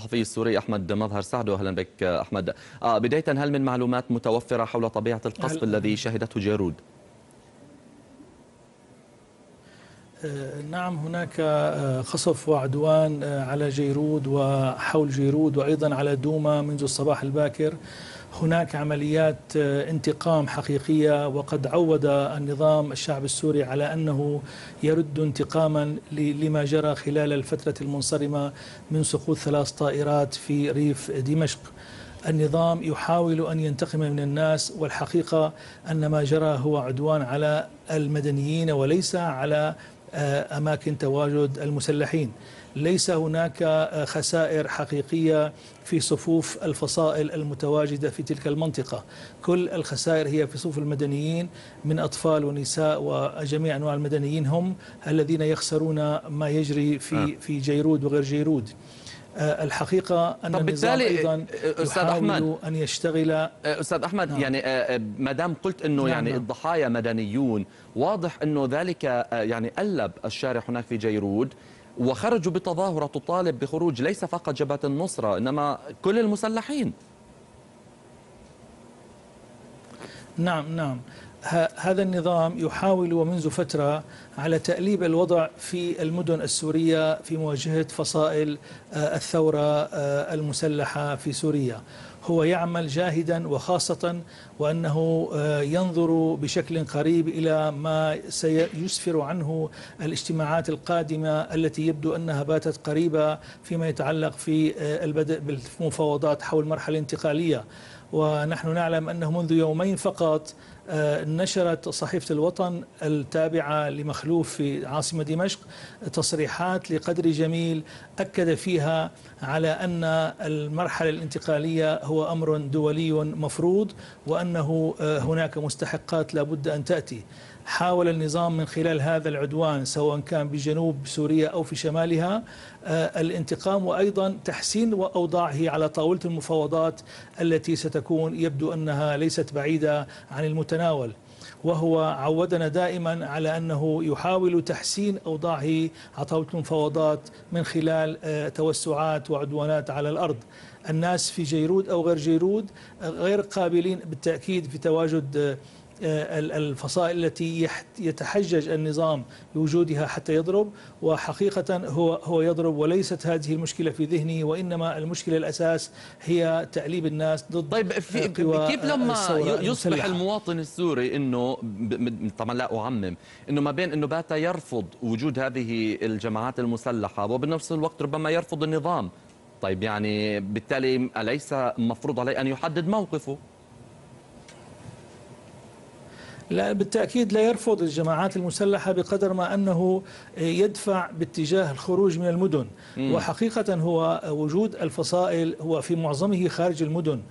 الصحفي السوري أحمد مظهر سعد. أهلا بك أحمد. بداية، هل من معلومات متوفرة حول طبيعة القصف الذي شهدته جيرود؟ نعم، هناك قصف وعدوان على جيرود وحول جيرود وأيضا على دوما منذ الصباح الباكر. هناك عمليات انتقام حقيقية، وقد عود النظام الشعب السوري على أنه يرد انتقاما لما جرى خلال الفترة المنصرمة من سقوط 3 طائرات في ريف دمشق. النظام يحاول أن ينتقم من الناس، والحقيقة أن ما جرى هو عدوان على المدنيين وليس على أماكن تواجد المسلحين. ليس هناك خسائر حقيقية في صفوف الفصائل المتواجدة في تلك المنطقة. كل الخسائر هي في صفوف المدنيين من أطفال ونساء، وجميع أنواع المدنيين هم الذين يخسرون ما يجري في جيرود وغير جيرود. الحقيقة أن النظام أيضا يحاول أن يشتغل. أستاذ أحمد، نعم. يعني ما دام قلت أنه يعني الضحايا مدنيون، واضح أنه ذلك يعني ألب الشارع هناك في جيرود، وخرجوا بتظاهرة تطالب بخروج ليس فقط جبهة النصرة إنما كل المسلحين. نعم. هذا النظام يحاول ومنذ فترة على تأليب الوضع في المدن السورية في مواجهة فصائل الثورة المسلحة في سوريا. هو يعمل جاهدا، وخاصة وأنه ينظر بشكل قريب إلى ما سيسفر عنه الاجتماعات القادمة التي يبدو أنها باتت قريبة فيما يتعلق في البدء بالمفاوضات حول مرحلة انتقالية. ونحن نعلم أنه منذ يومين فقط نشرت صحيفة الوطن التابعة لمخلوف في عاصمة دمشق تصريحات لقدر جميل أكد فيها على أن المرحلة الانتقالية هو أمر دولي مفروض، وأنه هناك مستحقات لا بد أن تأتي. حاول النظام من خلال هذا العدوان سواء كان بجنوب سوريا أو في شمالها الانتقام، وأيضا تحسين أوضاعه على طاولة المفاوضات التي ستكون يبدو أنها ليست بعيدة عن المتناول. وهو عودنا دائما على أنه يحاول تحسين أوضاعه على طاولة المفاوضات من خلال توسعات وعدوانات على الأرض. الناس في جيرود أو غير جيرود غير قابلين بالتأكيد في تواجد الفصائل التي يتحجج النظام بوجودها حتى يضرب، وحقيقة هو يضرب، وليست هذه المشكلة في ذهنه، وإنما المشكلة الأساس هي تأليب الناس ضد طيب كيف لما يصبح المواطن السوري أنه طبعا لا أعمم أنه ما بين أنه بات يرفض وجود هذه الجماعات المسلحة وبنفس الوقت ربما يرفض النظام؟ طيب يعني بالتالي أليس مفروض عليه أن يحدد موقفه؟ لا، بالتأكيد لا يرفض الجماعات المسلحة بقدر ما أنه يدفع باتجاه الخروج من المدن. وحقيقة هو وجود الفصائل هو في معظمه خارج المدن.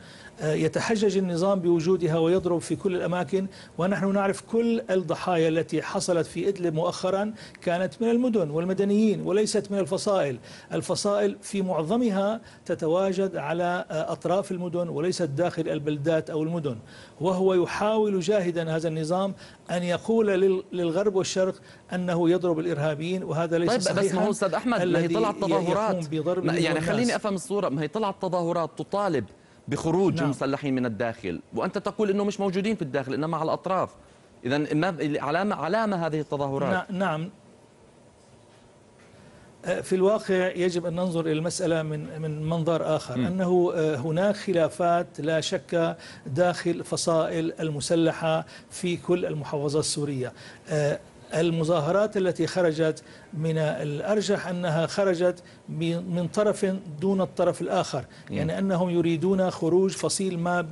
يتحجج النظام بوجودها ويضرب في كل الأماكن، ونحن نعرف كل الضحايا التي حصلت في إدلب مؤخرا كانت من المدن والمدنيين وليست من الفصائل. الفصائل في معظمها تتواجد على أطراف المدن وليست داخل البلدات أو المدن. وهو يحاول جاهدا هذا النظام أن يقول للغرب والشرق أنه يضرب الإرهابيين، وهذا ليس طيب صحيحا. بس ما هو أستاذ أحمد، ما هي طلعت تظاهرات، يعني خليني أفهم الصورة، ما هي طلعت تظاهرات تطالب بخروج المسلحين من الداخل، وأنت تقول أنه مش موجودين في الداخل إنما على الأطراف. إذن علامة هذه التظاهرات. نعم. في الواقع يجب أن ننظر إلى المسألة من منظر آخر. أنه هناك خلافات لا شك داخل فصائل المسلحة في كل المحافظات السورية. المظاهرات التي خرجت من الأرجح أنها خرجت من طرف دون الطرف الآخر، يعني أنهم يريدون خروج فصيل ما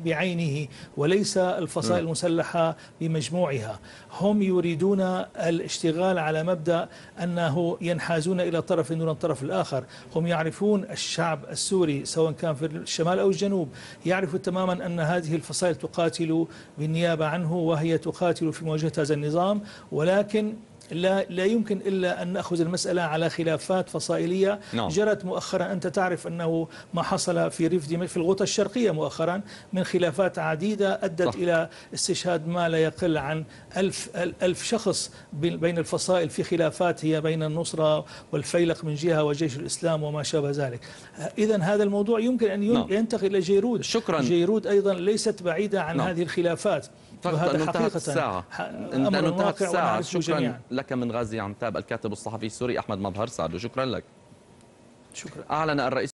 بعينه وليس الفصائل المسلحة بمجموعها. هم يريدون الاشتغال على مبدأ أنه ينحازون إلى طرف دون الطرف الآخر. هم يعرفون، الشعب السوري سواء كان في الشمال أو الجنوب يعرف تماما أن هذه الفصائل تقاتل بالنيابة عنه، وهي تقاتل في مواجهة هذا النظام، ولكن لا يمكن إلا أن نأخذ المسألة على خلافات فصائلية جرت مؤخرا. أنت تعرف أنه ما حصل في ريف دمشق في الغوطة الشرقية مؤخرا من خلافات عديدة أدت إلى استشهاد ما لا يقل عن 1000 شخص بين الفصائل في خلافات هي بين النصرة والفيلق من جهة وجيش الإسلام وما شابه ذلك. إذا هذا الموضوع يمكن أن ينتقل إلى جيرود. شكرا. جيرود أيضا ليست بعيدة عن هذه الخلافات، وهذا حقيقة أمر واقع ونعرفه جميعا. لك من غازي عنتاب الكاتب الصحفي السوري أحمد مظهر سعد، وشكرا لك. شكرا. أعلن الرئيس